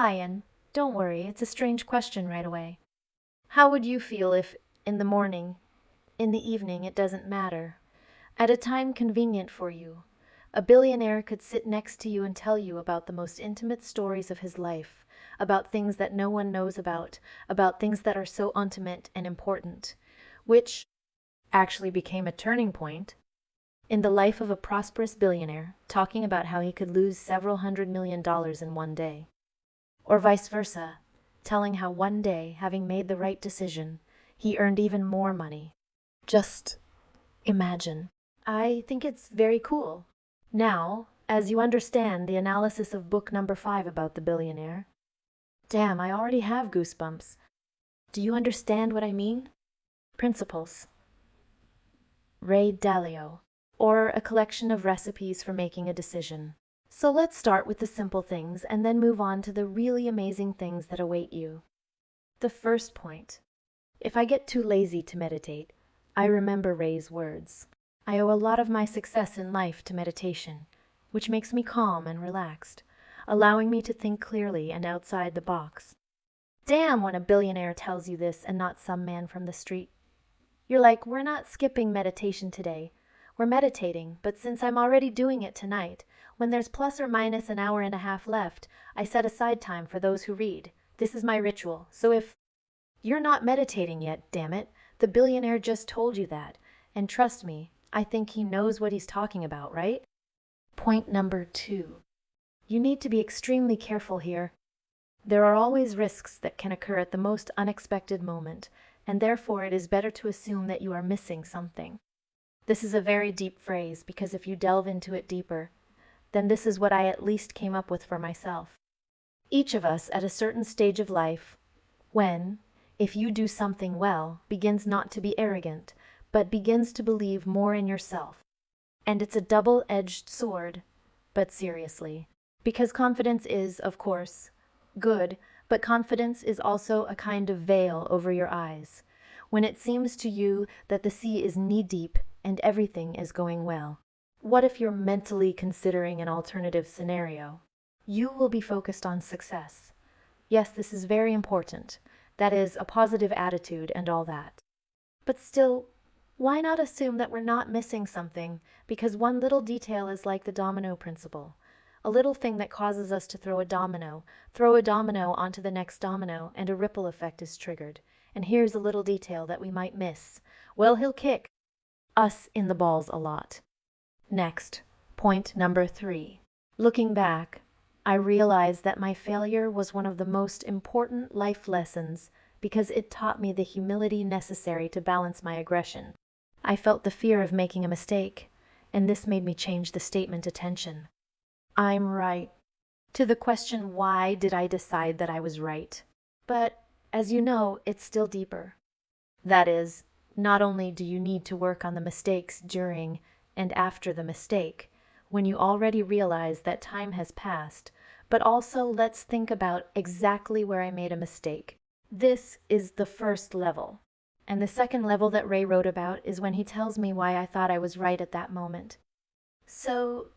Hi, and don't worry, it's a strange question right away. How would you feel if, in the morning, in the evening, it doesn't matter, at a time convenient for you, a billionaire could sit next to you and tell you about the most intimate stories of his life, about things that no one knows about things that are so intimate and important, which actually became a turning point in the life of a prosperous billionaire, talking about how he could lose several $100 million in one day. Or vice versa, telling how one day, having made the right decision, he earned even more money. Just imagine. I think it's very cool. Now, as you understand the analysis of book number 5 about the billionaire, damn, I already have goosebumps. Do you understand what I mean? Principles. Ray Dalio. Or a collection of recipes for making a decision. So let's start with the simple things and then move on to the really amazing things that await you. The first point. If I get too lazy to meditate, I remember Ray's words. I owe a lot of my success in life to meditation, which makes me calm and relaxed, allowing me to think clearly and outside the box. Damn when a billionaire tells you this and not some man from the street. You're like, we're not skipping meditation today. We're meditating, but since I'm already doing it tonight, when there's plus or minus an hour and a half left, I set aside time for those who read. This is my ritual. So if you're not meditating yet, damn it, the billionaire just told you that. And trust me, I think he knows what he's talking about, right? Point number 2. You need to be extremely careful here. There are always risks that can occur at the most unexpected moment, and therefore it is better to assume that you are missing something. This is a very deep phrase because if you delve into it deeper, then this is what I at least came up with for myself. Each of us at a certain stage of life, when, if you do something well, begins not to be arrogant, but begins to believe more in yourself. And it's a double-edged sword, but seriously. Because confidence is, of course, good, but confidence is also a kind of veil over your eyes, when it seems to you that the sea is knee-deep and everything is going well. What if you're mentally considering an alternative scenario? You will be focused on success. Yes, this is very important. That is, a positive attitude and all that. But still, why not assume that we're not missing something? Because one little detail is like the domino principle. A little thing that causes us to throw a domino onto the next domino, and a ripple effect is triggered. And here's a little detail that we might miss. Well, he'll kick us in the balls a lot. Next, point number 3. Looking back, I realized that my failure was one of the most important life lessons because it taught me the humility necessary to balance my aggression. I felt the fear of making a mistake, and this made me change the statement attention. I'm right. To the question, why did I decide that I was right? But, as you know, it's still deeper. That is, not only do you need to work on the mistakes during and after the mistake, when you already realize that time has passed, but also let's think about exactly where I made a mistake. This is the first level. And the second level that Ray wrote about is when he tells me why I thought I was right at that moment. So,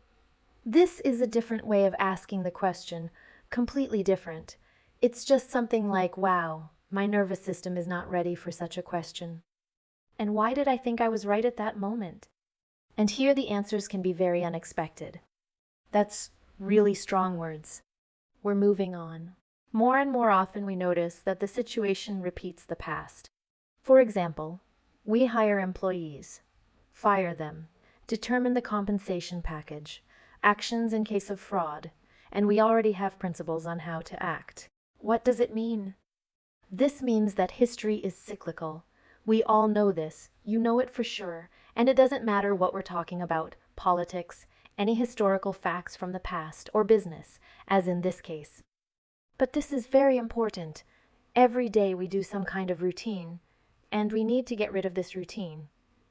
this is a different way of asking the question, completely different. It's just something like, wow, my nervous system is not ready for such a question. And why did I think I was right at that moment? And here the answers can be very unexpected. That's really strong words. We're moving on. More and more often we notice that the situation repeats the past. For example, we hire employees, fire them, determine the compensation package, actions in case of fraud, and we already have principles on how to act. What does it mean? This means that history is cyclical. We all know this, you know it for sure, and it doesn't matter what we're talking about, politics, any historical facts from the past, or business, as in this case. But this is very important. Every day we do some kind of routine, and we need to get rid of this routine.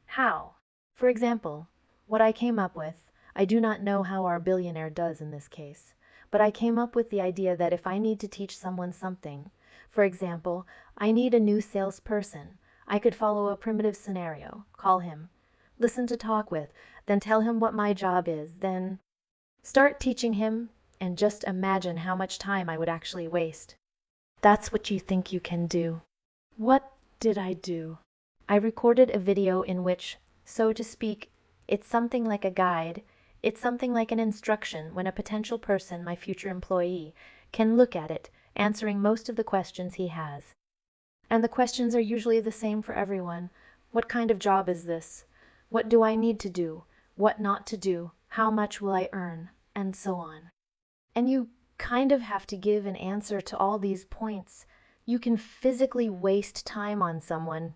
How? For example, what I came up with, I do not know how our billionaire does in this case, but I came up with the idea that if I need to teach someone something, for example, I need a new salesperson, I could follow a primitive scenario, call him, listen to talk with, then tell him what my job is, then start teaching him, and just imagine how much time I would actually waste. That's what you think you can do. What did I do? I recorded a video in which, so to speak, it's something like a guide, it's something like an instruction when a potential person, my future employee, can look at it, answering most of the questions he has. And the questions are usually the same for everyone. What kind of job is this? What do I need to do? What not to do? How much will I earn? And so on. And you kind of have to give an answer to all these points. You can physically waste time on someone.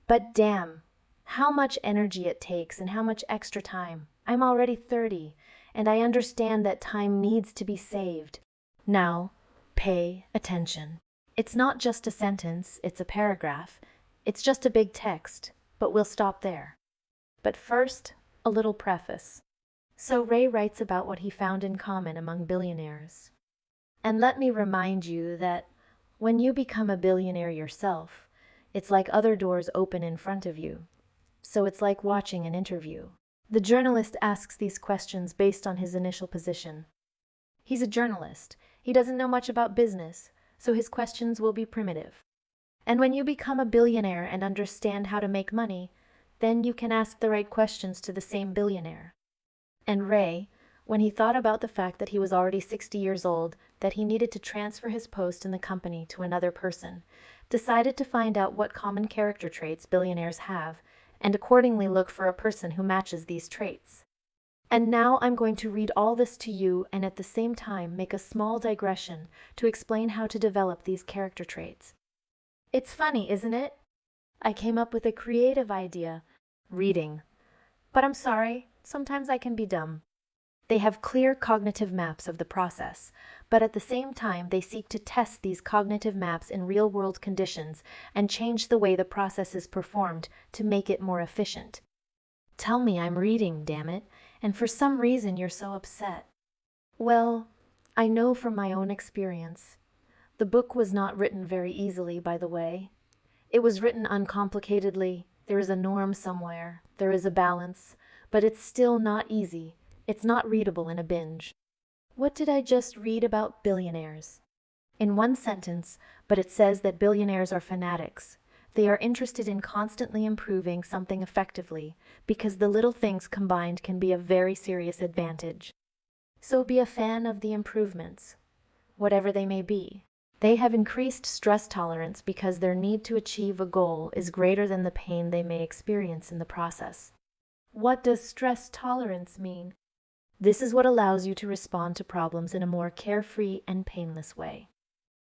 But damn, how much energy it takes and how much extra time. I'm already 30, and I understand that time needs to be saved. Now, pay attention. It's not just a sentence, it's a paragraph. It's just a big text, but we'll stop there. But first, a little preface. So Ray writes about what he found in common among billionaires. And let me remind you that when you become a billionaire yourself, it's like other doors open in front of you. So it's like watching an interview. The journalist asks these questions based on his initial position. He's a journalist. He doesn't know much about business, so his questions will be primitive. And when you become a billionaire and understand how to make money, then you can ask the right questions to the same billionaire. And Ray, when he thought about the fact that he was already 60 years old, that he needed to transfer his post in the company to another person, decided to find out what common character traits billionaires have, and accordingly look for a person who matches these traits. And now I'm going to read all this to you and at the same time make a small digression to explain how to develop these character traits. It's funny, isn't it? I came up with a creative idea, reading. But I'm sorry, sometimes I can be dumb. They have clear cognitive maps of the process, but at the same time they seek to test these cognitive maps in real-world conditions and change the way the process is performed to make it more efficient. Tell me I'm reading, damn it, and for some reason you're so upset. Well, I know from my own experience. The book was not written very easily, by the way. It was written uncomplicatedly. There is a norm somewhere. There is a balance. But it's still not easy. It's not readable in a binge. What did I just read about billionaires? In one sentence, but it says that billionaires are fanatics. They are interested in constantly improving something effectively, because the little things combined can be a very serious advantage. So be a fan of the improvements, whatever they may be. They have increased stress tolerance because their need to achieve a goal is greater than the pain they may experience in the process. What does stress tolerance mean? This is what allows you to respond to problems in a more carefree and painless way.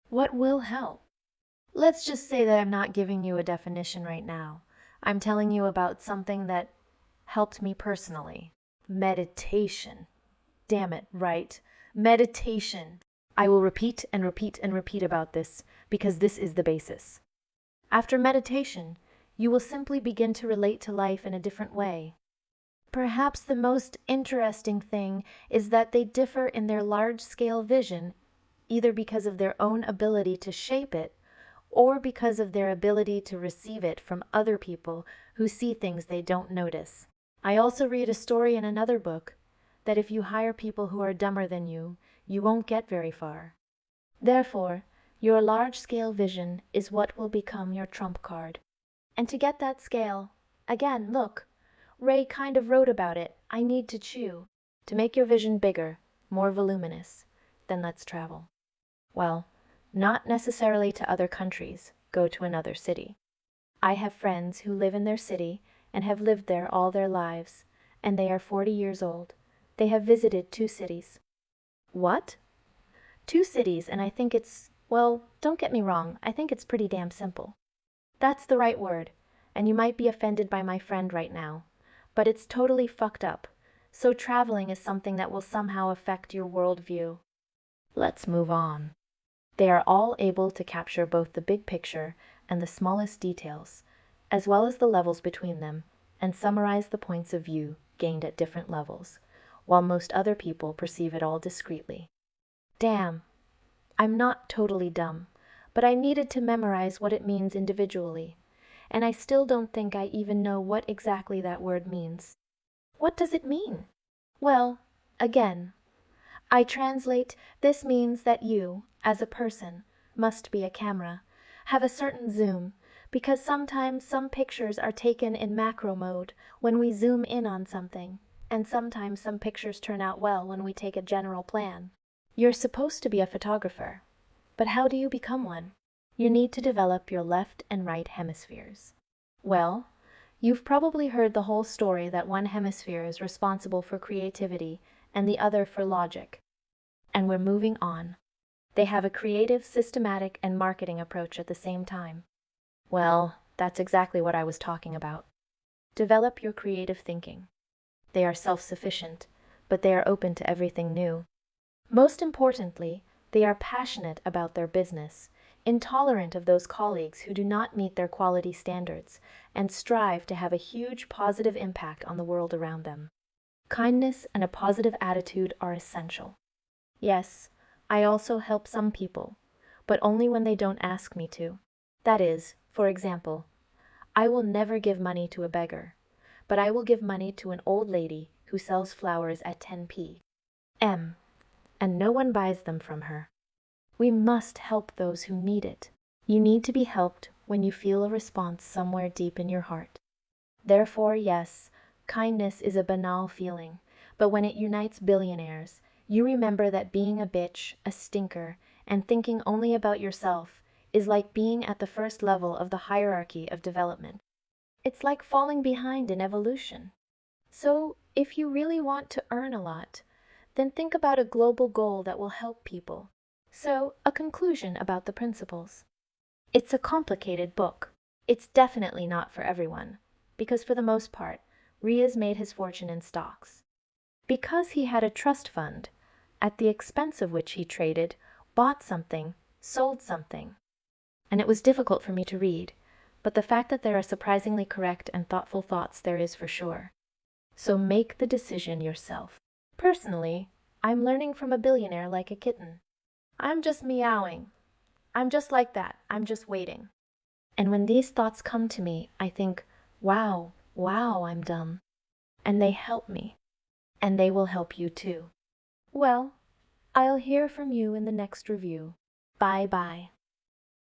What will help? Let's just say that I'm not giving you a definition right now. I'm telling you about something that helped me personally. Meditation. Damn it, right? Meditation. I will repeat and repeat and repeat about this because this is the basis. After meditation, you will simply begin to relate to life in a different way. Perhaps the most interesting thing is that they differ in their large-scale vision, either because of their own ability to shape it, or because of their ability to receive it from other people who see things they don't notice. I also read a story in another book that if you hire people who are dumber than you won't get very far. Therefore, your large-scale vision is what will become your trump card. And to get that scale, again, look, Ray kind of wrote about it. I need to chew. To make your vision bigger, more voluminous, then let's travel. Well, not necessarily to other countries. Go to another city. I have friends who live in their city and have lived there all their lives, and they are 40 years old. They have visited 2 cities. What? 2 cities, and I think it's, well, don't get me wrong, I think it's pretty damn simple. That's the right word, and you might be offended by my friend right now. But it's totally fucked up, so traveling is something that will somehow affect your worldview. Let's move on. They are all able to capture both the big picture and the smallest details, as well as the levels between them, and summarize the points of view gained at different levels, while most other people perceive it all discreetly. Damn, I'm not totally dumb, but I needed to memorize what it means individually. And I still don't think I even know what exactly that word means. What does it mean? Well, again, I translate, this means that you, as a person, must be a camera, have a certain zoom, because sometimes some pictures are taken in macro mode when we zoom in on something, and sometimes some pictures turn out well when we take a general plan. You're supposed to be a photographer, but how do you become one? You need to develop your left and right hemispheres. Well, you've probably heard the whole story that one hemisphere is responsible for creativity and the other for logic. And we're moving on. They have a creative, systematic, and marketing approach at the same time. Well, that's exactly what I was talking about. Develop your creative thinking. They are self-sufficient, but they are open to everything new. Most importantly, they are passionate about their business, intolerant of those colleagues who do not meet their quality standards, and strive to have a huge positive impact on the world around them. Kindness and a positive attitude are essential. Yes, I also help some people, but only when they don't ask me to. That is, for example, I will never give money to a beggar, but I will give money to an old lady who sells flowers at 10 p.m. and no one buys them from her. We must help those who need it. You need to be helped when you feel a response somewhere deep in your heart. Therefore, yes, kindness is a banal feeling, but when it unites billionaires, you remember that being a bitch, a stinker, and thinking only about yourself is like being at the first level of the hierarchy of development. It's like falling behind in evolution. So, if you really want to earn a lot, then think about a global goal that will help people. So, a conclusion about the principles. It's a complicated book. It's definitely not for everyone, because for the most part, Riaz made his fortune in stocks. Because he had a trust fund, at the expense of which he traded, bought something, sold something. And it was difficult for me to read, but the fact that there are surprisingly correct and thoughtful thoughts there is for sure. So make the decision yourself. Personally, I'm learning from a billionaire like a kitten. I'm just meowing. I'm just like that. I'm just waiting. And when these thoughts come to me, I think, wow, I'm dumb. And they help me. And they will help you too. Well, I'll hear from you in the next review. Bye-bye.